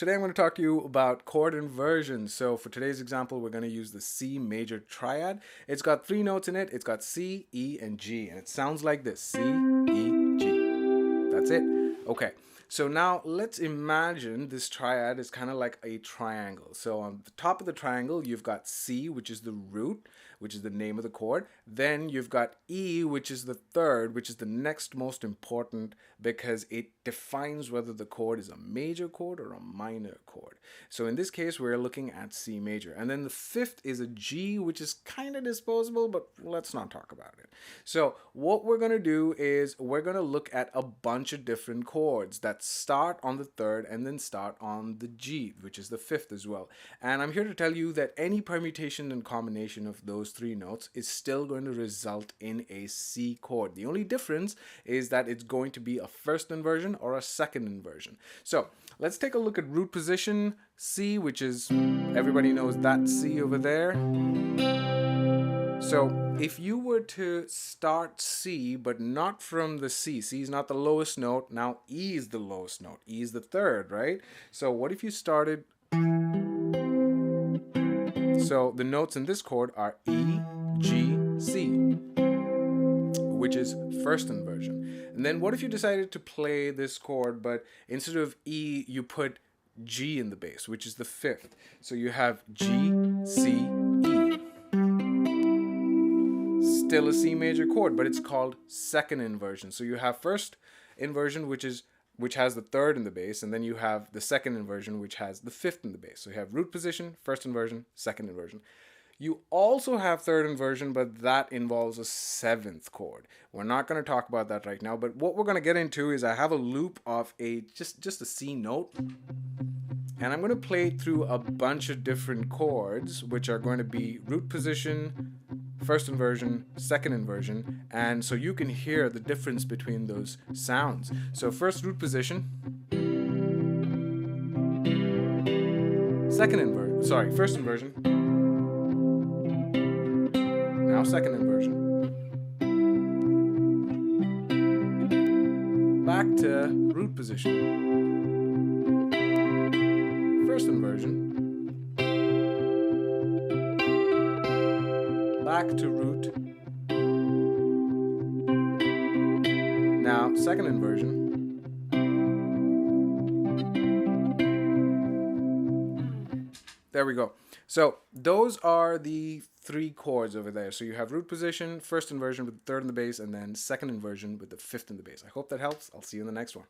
Today I'm going to talk to you about chord inversions. So for today's example, we're going to use the C major triad. It's got three notes in it. It's got C, E, and G, and it sounds like this: C, E, G. That's it. Okay. So now let's imagine this triad is kind of like a triangle. So on the top of the triangle, you've got C, which is the root, which is the name of the chord. Then you've got E, which is the third, which is the next most important because it defines whether the chord is a major chord or a minor chord. So in this case, we're looking at C major. And then the fifth is a G, which is kind of disposable, but let's not talk about it. So what we're going to do is we're going to look at a bunch of different chords that start on the third and then start on the G, which is the fifth as well. And I'm here to tell you that any permutation and combination of those three notes is still going to result in a C chord. The only difference is that it's going to be a first inversion or a second inversion. So let's take a look at root position C, which is, everybody knows that C over there. So if you were to start C, but not from the C, C is not the lowest note, now E is the lowest note, E is the third, right? So what if you started, so the notes in this chord are E, G, C, which is first inversion. And then what if you decided to play this chord, but instead of E, you put G in the bass, which is the fifth. So you have G, C, E. Still a C major chord, but it's called second inversion. So you have first inversion, which has the third in the bass, and then you have the second inversion, which has the fifth in the bass. So you have root position, first inversion, second inversion. You also have third inversion, but that involves a seventh chord. We're not going to talk about that right now, but what we're going to get into is I have a loop of just a C note, and I'm going to play through a bunch of different chords, which are going to be root position, first inversion, second inversion, and so you can hear the difference between those sounds. So first root position, first inversion, now second inversion, back to root position, first inversion, back to root, now second inversion, there we go. So those are the three chords over there. So you have root position, first inversion with the third in the bass, and then second inversion with the fifth in the bass. I hope that helps. I'll see you in the next one.